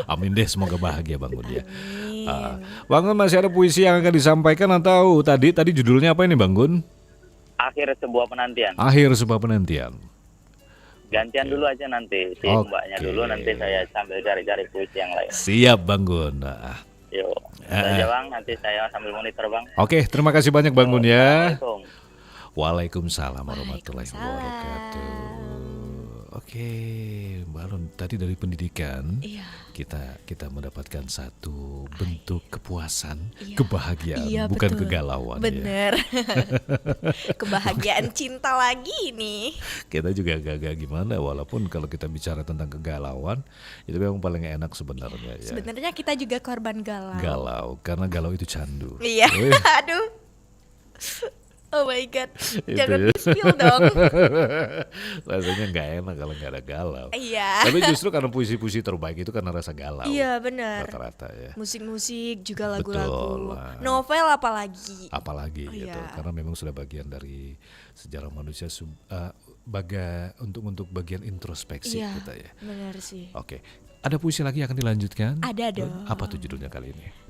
Amin deh, semoga bahagia Bang Gun ya. Amin. Bang Gun, masih ada puisi yang akan disampaikan atau tadi judulnya apa ini Bang Gun? Akhir sebuah penantian. Akhir sebuah penantian. Gantian Oke. dulu aja nanti si mbaknya Oke. dulu, nanti saya sambil cari-cari puisi yang lain. Siap Bang Gun. Nah, Yuk, saja Bang, nanti saya sambil monitor Bang. oke, terima kasih banyak Bang Gun ya. Assalamualaikum. Waalaikumsalam warahmatullahi Waalaikumsalam. wabarakatuh. Oke, Mbak Lun, tadi dari pendidikan Iya. kita mendapatkan satu bentuk kepuasan, Iya. kebahagiaan, Iya, bukan betul. kegalauan ya. Bener. Kebahagiaan cinta lagi nih. Kita juga agak-agak gimana, walaupun kalau kita bicara tentang kegalauan itu memang paling enak sebenarnya ya. Sebenarnya kita juga korban galau. Galau, karena galau itu candu. Iya. Wih. Aduh. Oh my god. Itu Jangan ya. di-spill dong. Rasanya nggak enak kalau nggak ada galau. Iya. Tapi justru karena puisi-puisi terbaik itu karena rasa galau. Iya benar. Rata-rata ya. Musik-musik juga Betul lagu-lagu. lah. Novel apalagi. Apalagi Oh, gitu, iya. karena memang sudah bagian dari sejarah manusia untuk bagian introspeksi Iya. kita ya. Benar sih. Oke, ada puisi lagi yang akan dilanjutkan? Ada dong. Apa tuh judulnya kali ini?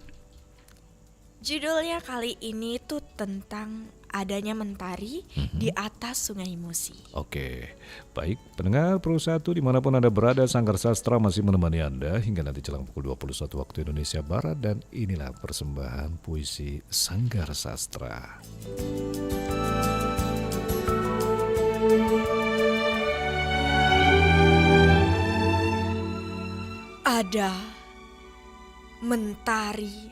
Judulnya kali ini tuh tentang adanya mentari di atas Sungai Musi. Oke, baik pendengar Pro 1 dimanapun Anda berada, Sanggar Sastra masih menemani Anda hingga nanti jelang pukul 21 waktu Indonesia Barat, dan inilah persembahan puisi Sanggar Sastra. Ada mentari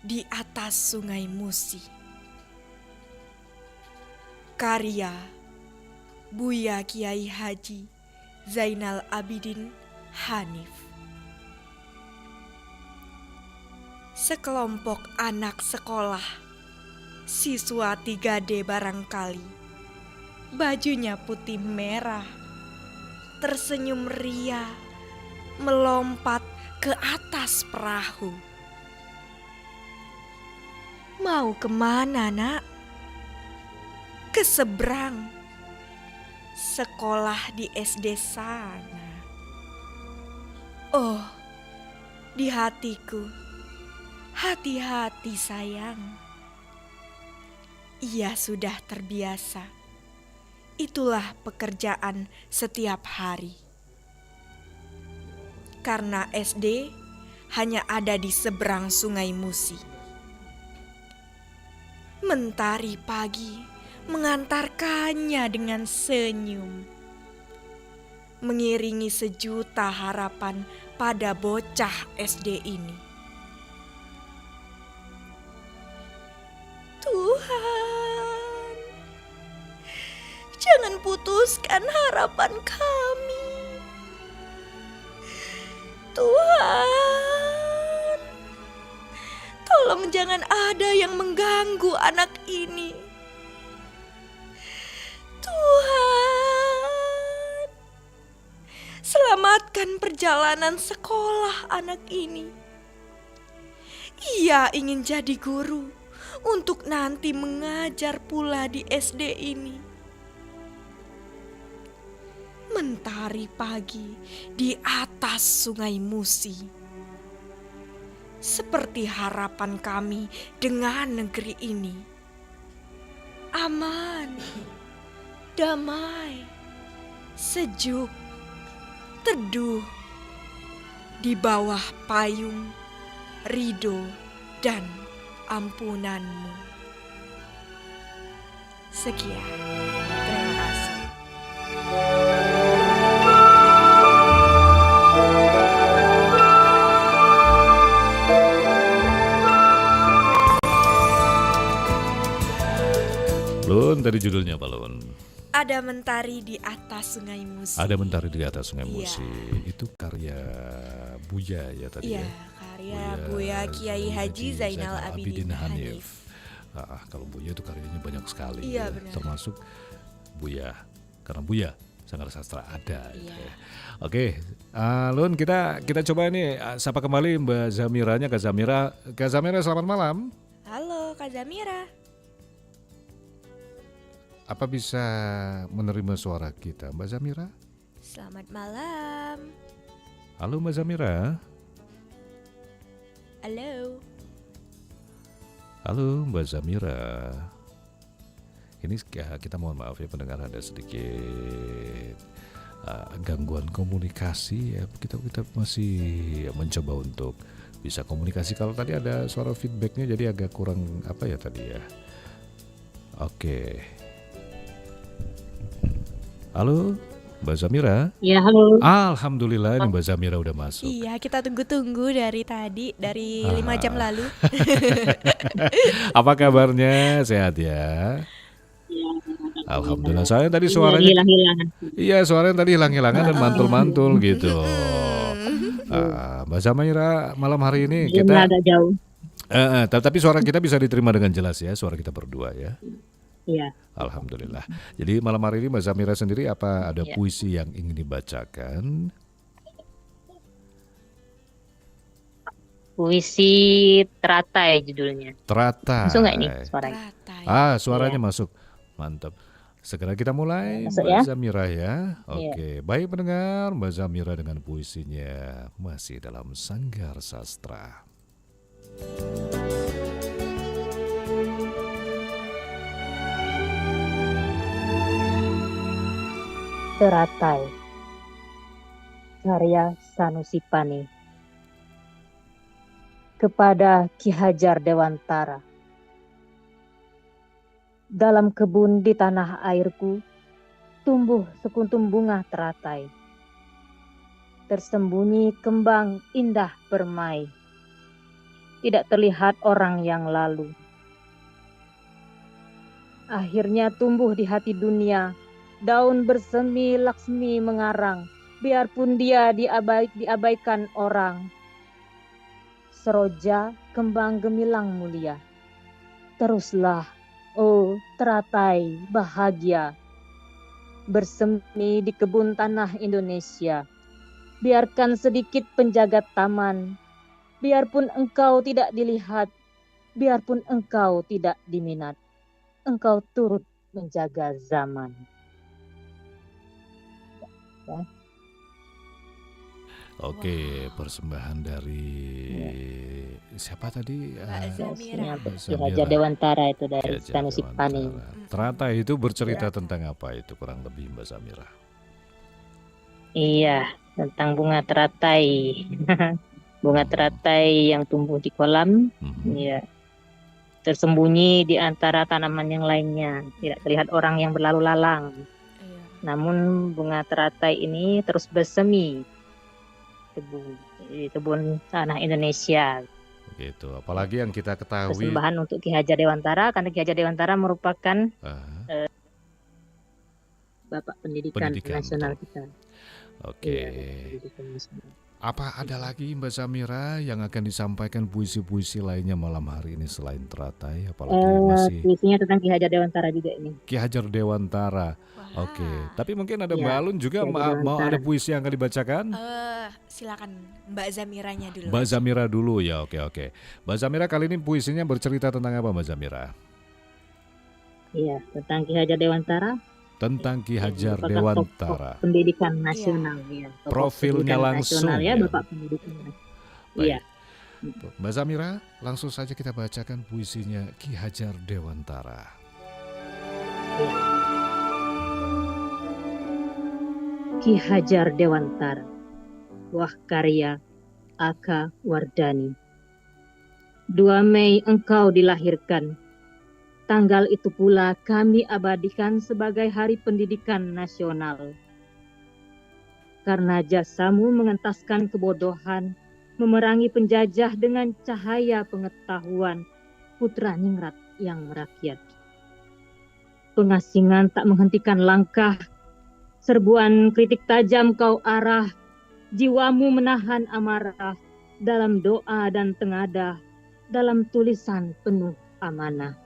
di atas Sungai Musi. Karya Buya Kiai Haji Zainal Abidin Hanif. Sekelompok anak sekolah, siswa 3D barangkali, bajunya putih merah, tersenyum ria, melompat ke atas perahu. Mau kemana, nak? Ke seberang, sekolah di SD sana. Oh, di hatiku, hati-hati sayang. Ia sudah terbiasa. Itulah pekerjaan setiap hari. Karena SD hanya ada di seberang Sungai Musi. Mentari pagi mengantarkannya dengan senyum, mengiringi sejuta harapan pada bocah SD ini. Tuhan, jangan putuskan harapan kami. Tuhan, tolong jangan ada yang mengganggu anak ini. Tuhan, selamatkan perjalanan sekolah anak ini. Ia ingin jadi guru untuk nanti mengajar pula di SD ini. Mentari pagi di atas Sungai Musi, seperti harapan kami dengan negeri ini. Aman, damai, sejuk, teduh, di bawah payung, ridho, dan ampunanmu. Sekian, terima kasih. Lun, tadi judulnya apa Lun? Ada mentari di atas Sungai Musi. Ada mentari di atas Sungai Iya. Musi. Itu karya Buya ya tadi Iya, ya. karya Buya Kiai Haji Zainal Abidin Hanif. Kalau Buya itu karyanya banyak sekali. Iya, ya. benar. Termasuk Buya. Karena Buya Sanggar Sastra ada. Gitu Iya. ya. Oke, Lun, kita coba nih sapa kembali Mbak Zamiranya, Kak Zamira. Kak Zamira, selamat malam. Halo Kak Zamira. Apa bisa menerima suara kita, Mbak Zamira? Selamat malam. Halo Mbak Zamira. Halo. Halo Mbak Zamira. Ini kita mohon maaf ya pendengar, ada sedikit gangguan komunikasi ya. Kita masih mencoba untuk bisa komunikasi. Kalau tadi ada suara feedbacknya jadi agak kurang apa ya tadi ya. Oke. Halo Mbak Zamira. Ya, halo. Alhamdulillah ini Mbak Zamira udah masuk. Iya, kita tunggu-tunggu dari tadi, dari 5 jam lalu. Apa kabarnya? Sehat ya? Alhamdulillah. Saya tadi suaranya Hilang-hilangan. iya, suaranya tadi hilang-hilangan dan mantul-mantul gitu. Mbak Zamira, malam hari ini Dia kita agak jauh. tapi suara kita bisa diterima dengan jelas ya, suara kita berdua ya. Iya. Alhamdulillah. Jadi malam hari ini Mbak Zamira sendiri apa ada Ya. puisi yang ingin dibacakan? Puisi teratai judulnya. Teratai. Masuk nggak ini suaranya? Teratai. Suaranya masuk. Mantap. Segera kita mulai Masuk Mbak ya? Zamira ya. Oke, baik pendengar, Mbak Zamira dengan puisinya masih dalam Sanggar Sastra. Teratai. Karya Sanusi Pani. Kepada Ki Hajar Dewantara. Dalam kebun di tanah airku, tumbuh sekuntum bunga teratai. Tersembunyi kembang indah permai. Tidak terlihat orang yang lalu. Akhirnya tumbuh di hati dunia, daun bersemi laksmi mengarang, biarpun dia diabaikan orang. Seroja kembang gemilang mulia. Teruslah, oh teratai bahagia, bersemi di kebun tanah Indonesia. Biarkan sedikit penjaga taman, biarpun engkau tidak dilihat, biarpun engkau tidak diminat, engkau turut menjaga zaman. Oke, persembahan dari siapa tadi? Mbak Zamira. Mbak Ki Hajar Zamira. Dewantara itu Ki dari Hajar Sanusi Pani. Dewantara. Teratai itu bercerita tentang apa itu kurang lebih Mbak Zamira? Iya, tentang bunga teratai. Bunga teratai yang tumbuh di kolam, ya, tersembunyi di antara tanaman yang lainnya. Tidak terlihat orang yang berlalu lalang. Iya. Namun bunga teratai ini terus bersemi di kebun tanah Indonesia. Gitu. Apalagi yang kita ketahui. Persembahan untuk Ki Hajar Dewantara, karena Ki Hajar Dewantara merupakan Bapak Pendidikan Nasional betul. kita. Oke. Iya, Pendidikan Nasional. Apa ada lagi Mbak Zamira yang akan disampaikan puisi-puisi lainnya malam hari ini selain teratai? Apalagi masih Puisinya tentang Ki Hajar Dewantara juga ini. Ki Hajar Dewantara. Wah. Oke. Tapi mungkin ada Ya, Mbak Alun juga Ki Hajar mau ada Dewantara. puisi yang akan dibacakan? Silakan Mbak Zamiranya dulu. Mbak Zamira dulu ya. Oke. Mbak Zamira kali ini puisinya bercerita tentang apa Mbak Zamira? Iya, tentang Ki Hajar Dewantara. Tentang Ki Hajar Merupakan Dewantara. tokoh pendidikan nasional, ya. Tokoh Profilnya pendidikan langsung, nasional, ya, ya. Bapak Pendidikan Nasional. Baik. Iya. Mbak Zamira, langsung saja kita bacakan puisinya Ki Hajar Dewantara. Ki Hajar Dewantara. Wah karya Aka Wardani. 2 Mei engkau dilahirkan. Tanggal itu pula kami abadikan sebagai Hari Pendidikan Nasional. Karena jasamu mengentaskan kebodohan, memerangi penjajah dengan cahaya pengetahuan, putra ningrat yang merakyat. Pengasingan tak menghentikan langkah, serbuan kritik tajam kau arah, jiwamu menahan amarah, dalam doa dan tengadah, dalam tulisan penuh amanah.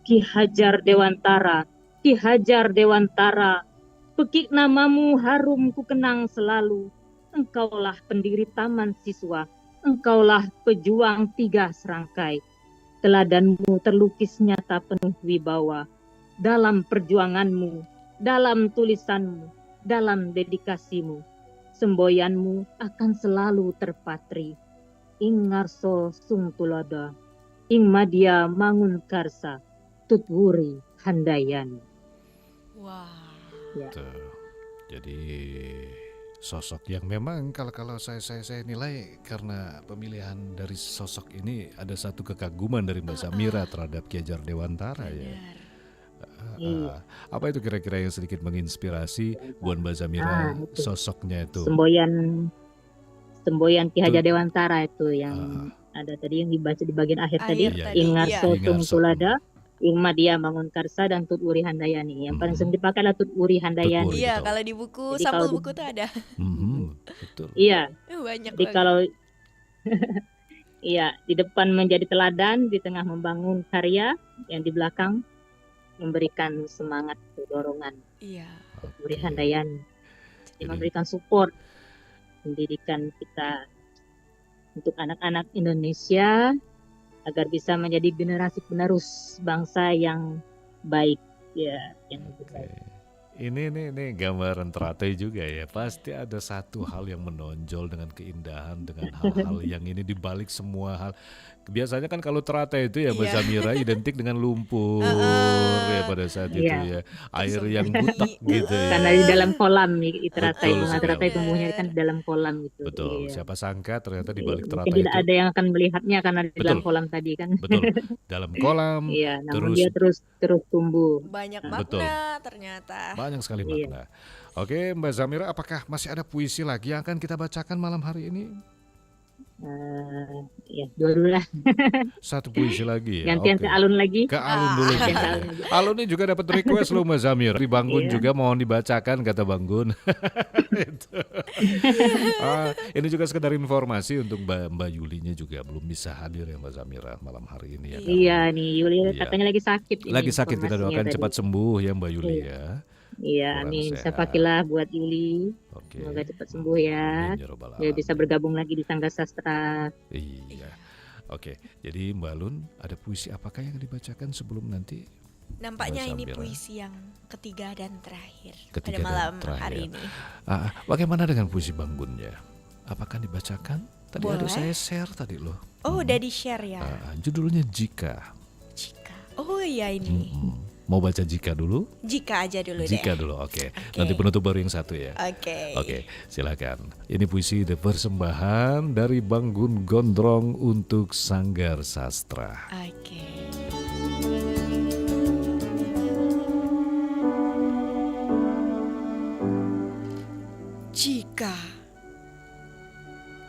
Ki Hajar Dewantara, Ki Hajar Dewantara, pekik namamu harum ku kenang selalu. Engkaulah pendiri taman siswa, engkaulah pejuang 3 serangkai. Teladanmu terlukis nyata penuh wibawa, dalam perjuanganmu, dalam tulisanmu, dalam dedikasimu. semboyanmu akan selalu terpatri. Ing ngarso sung tulodo, ing madya mangun karsa, tutwuri handayani. Wah. Ya. Tuh. Jadi sosok yang memang kalau saya nilai karena pemilihan dari sosok ini ada satu kekaguman dari Mbak Samira terhadap Ki Hajar Dewantara ya. Benar. Iya. Apa itu kira-kira yang sedikit menginspirasi buat Mbak Samira Itu. sosoknya itu? Semboyan Ki Hajar Tuh. Dewantara itu yang ada tadi yang dibaca di bagian akhir tadi. Akhir tadi, Ingar iya. sotung Ingar tulada, Ingma dia mangun karsa dan tutwuri handayani. Yang paling sering dipakai adalah tutwuri handayani. Tutwuri. Iya, betul. kalau di buku, Jadi sampul kalau di- buku tuh ada. Betul. Iya, Banyak jadi banget. kalau iya di depan menjadi teladan, di tengah membangun karya, yang di belakang memberikan semangat dorongan Iya. tutwuri Oke. handayani. Jadi Jadi- memberikan support pendidikan kita untuk anak-anak Indonesia agar bisa menjadi generasi penerus bangsa yang baik ya, yang lebih baik. Ini gambaran teratai juga ya. Pasti ada satu hal yang menonjol dengan keindahan, dengan hal-hal yang ini dibalik semua hal. Biasanya kan kalau teratai itu ya Mbak Iya. Samira identik dengan lumpur ya pada saat itu Iya. ya. Air Terus yang butek gitu ya. Karena di dalam kolam nih teratai, Betul bunga teratai sekali. tumbuhnya kan di dalam kolam gitu. Betul. Iya. Siapa sangka ternyata di Iya, balik mungkin teratai tidak itu ada yang akan melihatnya karena di dalam Betul. kolam tadi kan. betul dalam kolam Iya, namun terus dia terus tumbuh. Banyak Betul. makna ternyata. banyak sekali Iya. makna. Oke, Mbak Samira, apakah masih ada puisi lagi yang akan kita bacakan malam hari ini? Ya, dua dulu lah. Satu puisi lagi ya. Gantian Oke. ke alun lagi. Ke Alun dulu. Ah. Bang. Gantian ke alun lagi. Alun ini juga dapat request loh Mbak Samir. Di Bang Gun Iya. juga mohon dibacakan kata Bang Gun. Itu. Ini juga sekedar informasi untuk Mbak Yulinya juga belum bisa hadir ya Mbak Samira malam hari ini ya. Iya nih, Yuli Iya. katanya lagi sakit. ini Lagi sakit, kita informasinya doakan tadi. cepat sembuh ya Mbak Yuli Iya. ya. Iya, Kurang amin. sehat. Sapakilah buat Yuli. Oke. Semoga cepat sembuh ya. Amin ya Rabbal Biar bisa Alamin. bergabung lagi di Sanggar Sastra. Iya. Oke, jadi Mbak Lun ada puisi apakah yang dibacakan sebelum nanti Nampaknya Mbak ini Samira. puisi yang ketiga dan terakhir Ketiga pada dan malam terakhir. hari ini. Bagaimana dengan puisi Bang Gun ya? Apakah dibacakan? Tadi ada Boleh. saya share tadi loh. Oh, udah di-share ya. Judulnya Jika. Jika. Oh iya ini. Mau baca Jika dulu? Jika aja dulu Jika deh. dulu, oke. Oke. Nanti penutup baru yang satu ya. Oke. Oke, silakan. Ini puisi The Persembahan dari Bang Gun Gondrong untuk Sanggar Sastra. Oke. Jika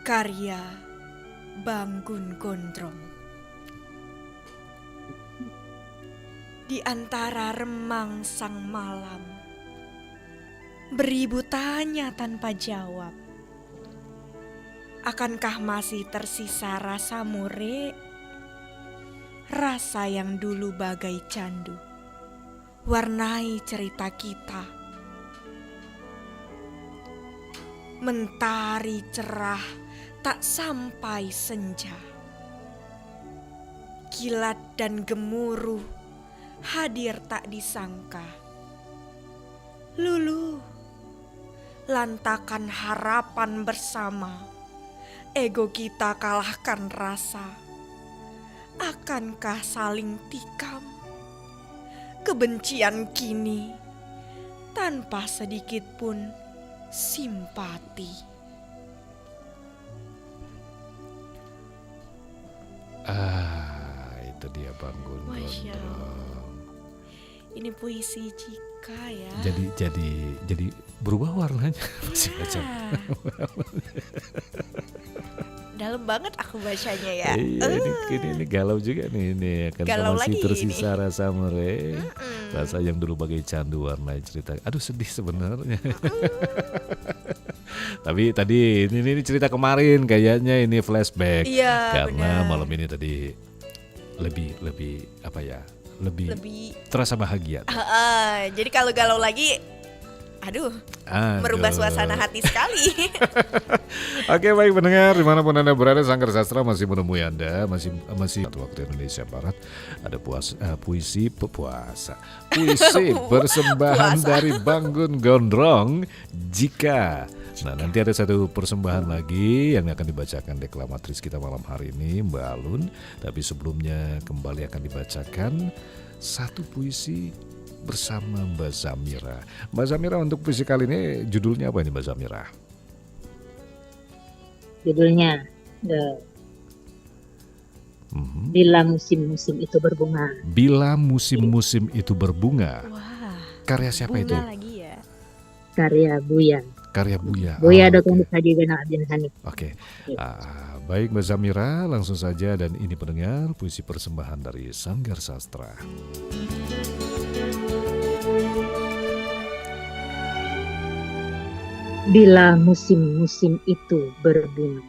karya Banggun Gondrong. Di antara remang sang malam, beribu tanya tanpa jawab. Akankah masih tersisa rasa mure? Rasa yang dulu bagai candu, warnai cerita kita. Mentari cerah tak sampai senja. Kilat dan gemuruh hadir tak disangka. Lulu, lantakan harapan bersama. Ego kita kalahkan rasa. Akankah saling tikam? Kebencian kini tanpa sedikit pun simpati. Itu dia Bang Gun Masya Gondrong. Ini puisi Jika ya. Jadi berubah warnanya masih baca. Ah. Dalam banget aku bacanya ya. Iya, ini galau juga nih, ini akan Galau masih lagi tersisa rasa mere, rasa yang dulu bagai candu warna cerita. Aduh sedih sebenarnya. Tapi tadi ini cerita kemarin kayaknya ini flashback. Iya, Karena benar. malam ini tadi lebih apa ya? Lebih Lebih terasa bahagia. jadi kalau galau lagi, aduh, merubah Aduh. suasana hati sekali. Oke, baik pendengar dimanapun Anda berada, Sanggar Sastra masih menemui Anda, masih satu waktu Indonesia Barat. Ada puisi persembahan Puasa. dari Bang Gun Gondrong, Jika. Nah, nanti ada satu persembahan lagi yang akan dibacakan deklamatrice kita malam hari ini, Mbak Alun. Tapi sebelumnya kembali akan dibacakan satu puisi bersama Mbak Zamira. Mbak Zamira, untuk puisi kali ini judulnya apa ini, Mbak Zamira? Judulnya Bila Musim-Musim Itu Berbunga. Bila musim-musim itu berbunga. Wah, Karya siapa bunga itu? lagi ya. Karya Buya. Karya Buya. Buya Oh, Dr. oke. Haji Zainal Abidin Hamid. Oke. Baik Mbak Zamira, langsung saja, dan ini pendengar puisi persembahan dari Sanggar Sastra. Bila musim-musim itu berbunga.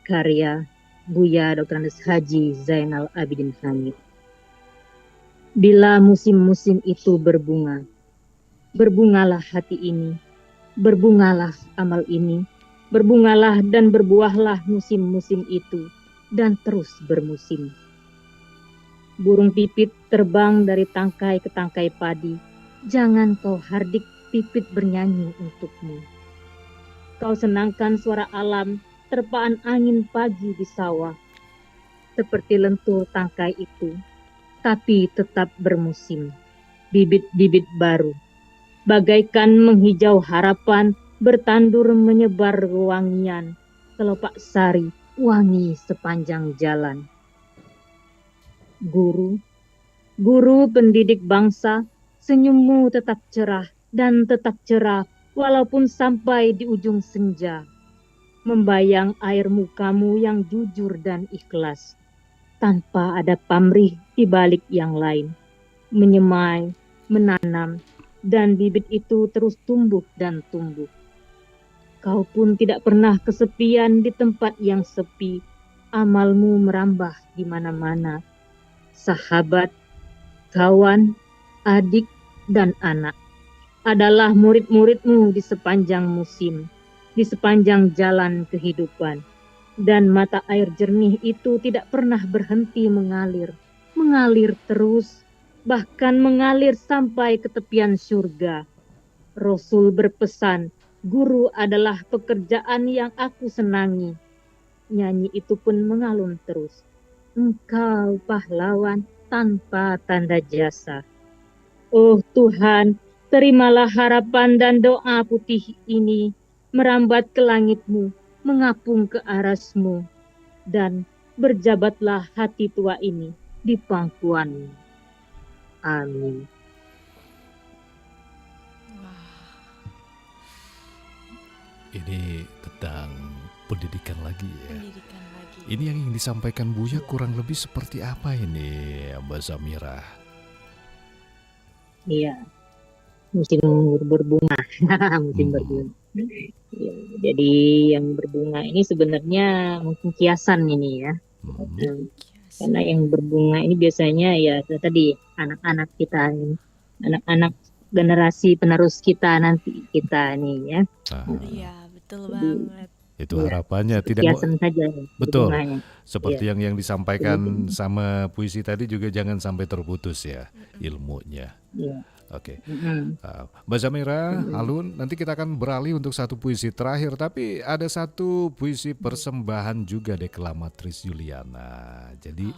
Karya Buya Dr. Haji Zainal Abidin Hamid. Bila musim-musim itu berbunga, berbungalah hati ini, berbungalah amal ini, berbungalah dan berbuahlah musim-musim itu, dan terus bermusim. Burung pipit terbang dari tangkai ke tangkai padi, jangan kau hardik pipit bernyanyi untukmu. Kau senangkan suara alam, terpaan angin pagi di sawah, seperti lentur tangkai itu, tapi tetap bermusim. Bibit-bibit baru, bagaikan menghijau harapan, bertandur menyebar wangian, kelopak sari wangi sepanjang jalan. Guru, guru pendidik bangsa, senyummu tetap cerah dan tetap cerah walaupun sampai di ujung senja. Membayang air mukamu yang jujur dan ikhlas, tanpa ada pamrih di balik yang lain. Menyemai, menanam, dan bibit itu terus tumbuh dan tumbuh. Kau pun tidak pernah kesepian di tempat yang sepi. Amalmu merambah di mana-mana. Sahabat, kawan, adik, dan anak adalah murid-muridmu di sepanjang musim, di sepanjang jalan kehidupan. Dan mata air jernih itu tidak pernah berhenti mengalir, mengalir terus, bahkan mengalir sampai ke tepian surga. Rasul berpesan, guru adalah pekerjaan yang aku senangi. Nyanyi itu pun mengalun terus. Engkau pahlawan tanpa tanda jasa. Oh Tuhan, terimalah harapan dan doa putih ini, merambat ke langitmu, mengapung ke arasmu, dan berjabatlah hati tua ini di pangkuanmu. Amin. Ini tentang pendidikan lagi ya. Pendidikan lagi. Ini yang ingin disampaikan Buya kurang lebih seperti apa ini, Mbak Zamira? Iya, musim berbunga, musim berbunga. Ya, jadi yang berbunga ini sebenarnya mungkin kiasan ini ya. Karena yang berbunga ini biasanya ya tadi anak-anak kita, anak-anak generasi penerus kita nanti kita nih ya. Iya, betul banget. Itu harapannya tidak kiasan saja. Betul. Berbunganya. Seperti yang disampaikan sama puisi tadi juga jangan sampai terputus ya ilmunya. Iya. Oke. Mbak Zamira, Alun, nanti kita akan beralih untuk satu puisi terakhir, tapi ada satu puisi persembahan juga deklamatrice Yuliana. Jadi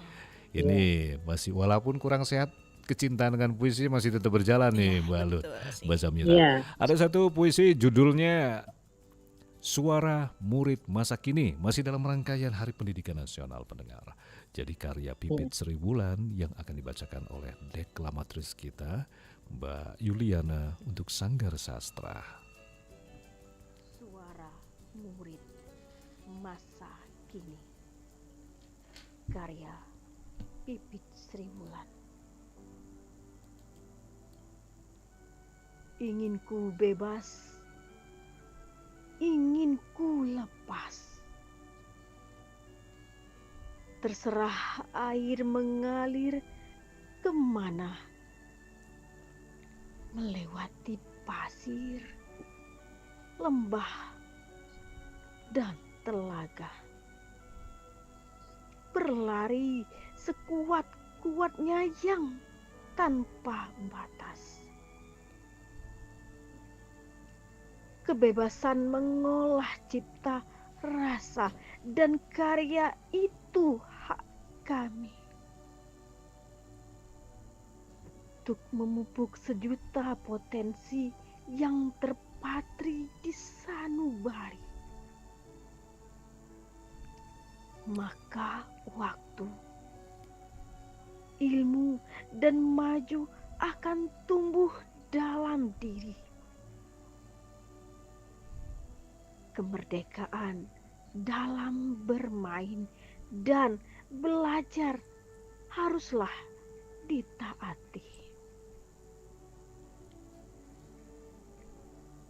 ini masih walaupun kurang sehat, kecintaan dengan puisi masih tetap berjalan nih, Mbak Alun, Mbak Zamira. Iya. Ada satu puisi judulnya Suara Murid Masa Kini, masih dalam rangkaian Hari Pendidikan Nasional, pendengar. Jadi karya Pipit Seribulan yang akan dibacakan oleh deklamatrice kita, Mbak Yuliana, untuk Sanggar Sastra. Suara Murid Masa Kini, karya Pipit Seribulan. Ingin ku bebas, ingin ku lepas. Terserah air mengalir kemana, melewati pasir, lembah, dan telaga. Berlari sekuat-kuatnya yang tanpa batas. kebebasan mengolah cipta, rasa, dan karya itu hak kami. Untuk memupuk sejuta potensi yang terpatri di sanubari. Maka waktu, ilmu, dan maju akan tumbuh dalam diri. Kemerdekaan dalam bermain dan belajar haruslah ditaati.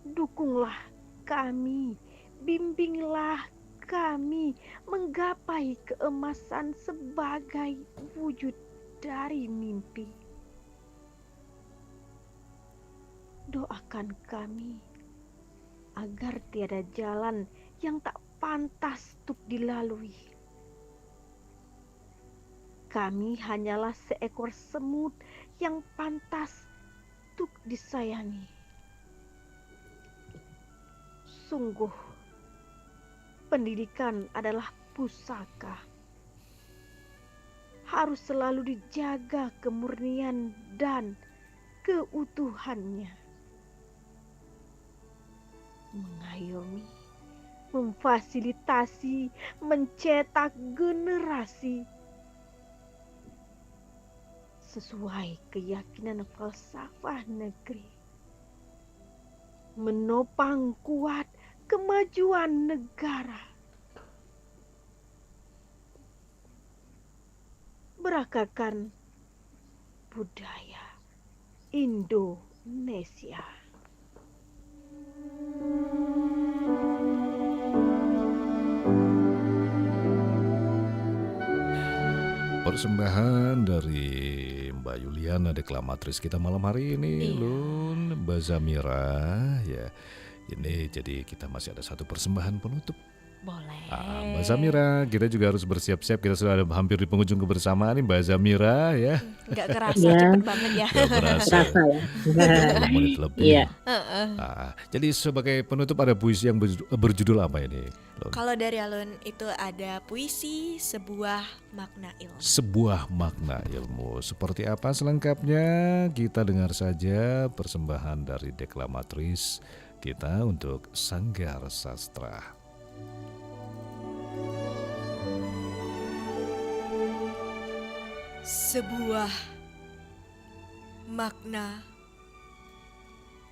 Dukunglah kami, bimbinglah kami menggapai keemasan sebagai wujud dari mimpi. Doakan kami agar tiada jalan yang tak pantas untuk dilalui. Kami hanyalah seekor semut yang pantas untuk disayangi. Sungguh, pendidikan adalah pusaka. Harus selalu dijaga kemurnian dan keutuhannya. Mengayomi, memfasilitasi, mencetak generasi sesuai keyakinan falsafah negeri. Menopang kuat kemajuan negara. Berakakan budaya Indonesia. Persembahan dari Mbak Yuliana, deklamatrisis kita malam hari ini, Iya. Lun, Mbak Zamira, ya. Ini jadi kita masih ada satu persembahan penutup. Boleh. Mbak Zamira, kita juga harus bersiap-siap. Kita sudah ada hampir di penghujung kebersamaan nih, Mbak Zamira, ya. Nggak kerasa Ya. cepet banget ya. Gak berasa. Terasa ya. 20 menit lebih. Iya. Jadi sebagai penutup ada puisi yang berjudul apa ini, Lun? Kalau dari Alun itu ada puisi sebuah makna ilmu. Sebuah makna ilmu. Seperti apa selengkapnya? Kita dengar saja persembahan dari deklamatrisis kita untuk Sanggar Sastra. Sebuah makna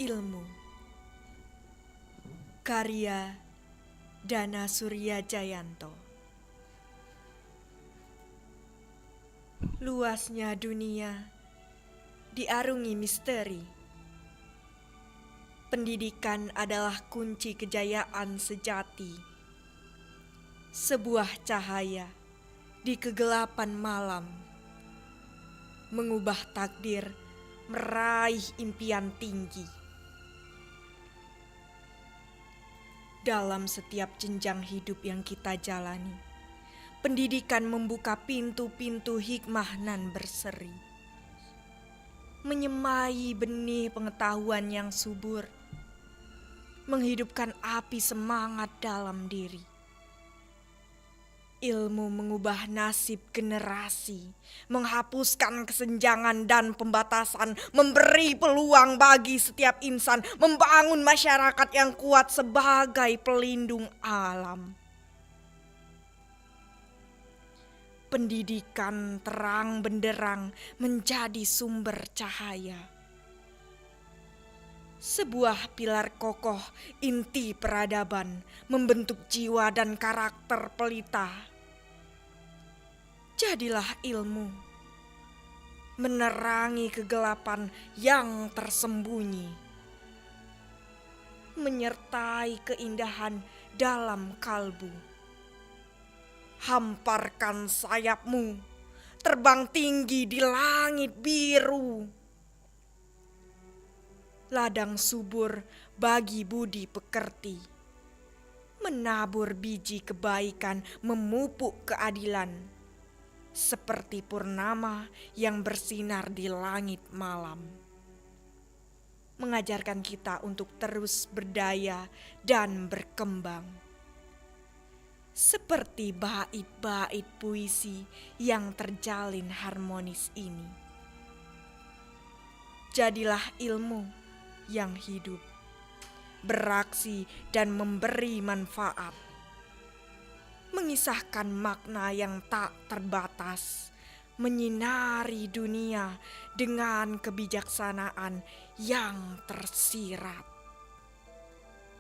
ilmu. Karya Dana Surya Jayanto. Luasnya dunia diarungi misteri. Pendidikan adalah kunci kejayaan sejati. Sebuah cahaya di kegelapan malam, mengubah takdir, meraih impian tinggi. Dalam setiap jenjang hidup yang kita jalani, pendidikan membuka pintu-pintu hikmah nan berseri. Menyemai benih pengetahuan yang subur, menghidupkan api semangat dalam diri. Ilmu mengubah nasib generasi, menghapuskan kesenjangan dan pembatasan, memberi peluang bagi setiap insan, membangun masyarakat yang kuat sebagai pelindung alam. Pendidikan terang benderang menjadi sumber cahaya. Sebuah pilar kokoh inti peradaban, membentuk jiwa dan karakter pelita. Jadilah ilmu, menerangi kegelapan yang tersembunyi, menyertai keindahan dalam kalbu. Hamparkan sayapmu, terbang tinggi di langit biru. Ladang subur bagi budi pekerti, menabur biji kebaikan, memupuk keadilan. Seperti purnama yang bersinar di langit malam. mengajarkan kita untuk terus berdaya dan berkembang. Seperti bait-bait puisi yang terjalin harmonis ini. Jadilah ilmu yang hidup, beraksi dan memberi manfaat. Mengisahkan makna yang tak terbatas, menyinari dunia dengan kebijaksanaan yang tersirat.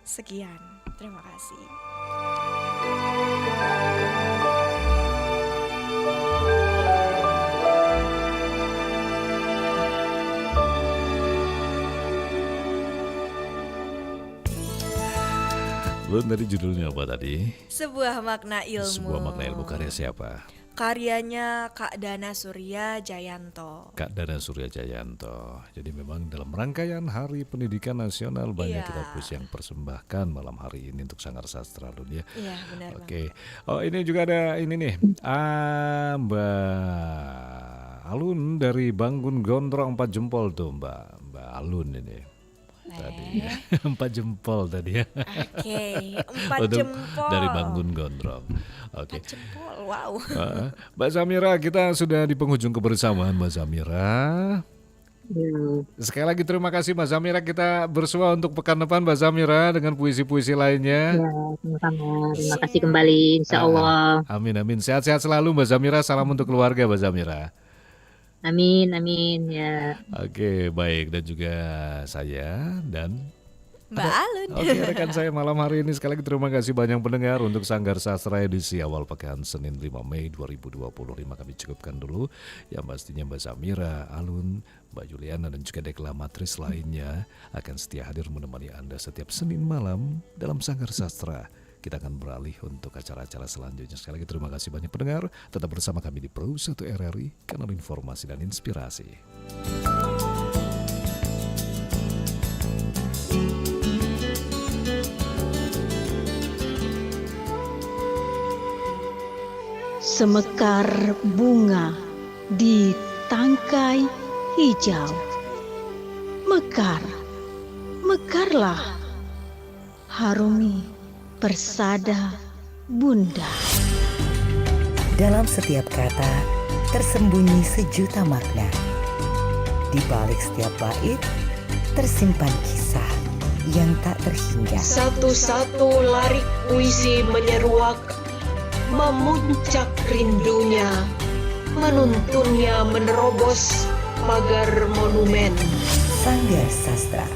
Sekian, terima kasih. Belum tadi judulnya apa tadi? Sebuah makna ilmu. Sebuah makna ilmu, karya siapa? Karyanya Kak Dana Surya Jayanto. Kak Dana Surya Jayanto. Jadi memang dalam rangkaian Hari Pendidikan Nasional banyak Iya. kita puisi yang persembahkan malam hari ini untuk Sanggar Sastra Lun ya. Iya, benar Bang. Oke. Oh, ini juga ada ini nih. Mbak Alun dari Bangun Gondrong 4 jempol tuh Mbak Alun ini. Tadi 4 jempol tadi ya. Oke, 4 Untuk jempol. dari Bangun Gondrong. Oke. 4 jempol, wow. Mbak Samira, kita sudah di penghujung kebersamaan Mbak Samira. Sekali lagi terima kasih Mbak Samira, kita bersua untuk pekan depan Mbak Samira dengan puisi-puisi lainnya. Ya, sama-sama. Terima kasih kembali, insya Allah. Amin amin. Sehat-sehat selalu Mbak Samira. Salam untuk keluarga Mbak Samira. Amin, amin. Ya. Oke, baik, dan juga saya dan Mbak Alun. oke, rekan saya malam hari ini sekali lagi terima kasih banyak pendengar untuk Sanggar Sastra edisi awal pekan Senin 5 Mei 2025 kami cukupkan dulu. Yang pastinya Mbak Samira, Alun, Mbak Juliana dan juga deklamatrice lainnya akan setia hadir menemani Anda setiap Senin malam dalam Sanggar Sastra. Kita akan beralih untuk acara-acara selanjutnya. Sekali lagi terima kasih banyak pendengar. Tetap bersama kami di Pro 1 RRI, kanal informasi dan inspirasi. Semekar bunga di tangkai hijau. Mekar, mekarlah, harumi persada bunda. Dalam setiap kata tersembunyi sejuta makna. Di balik setiap bait tersimpan kisah yang tak terhingga. Satu-satu larik puisi menyeruak, memuncak rindunya, menuntunnya menerobos pagar monumen. Sanggar Sastra.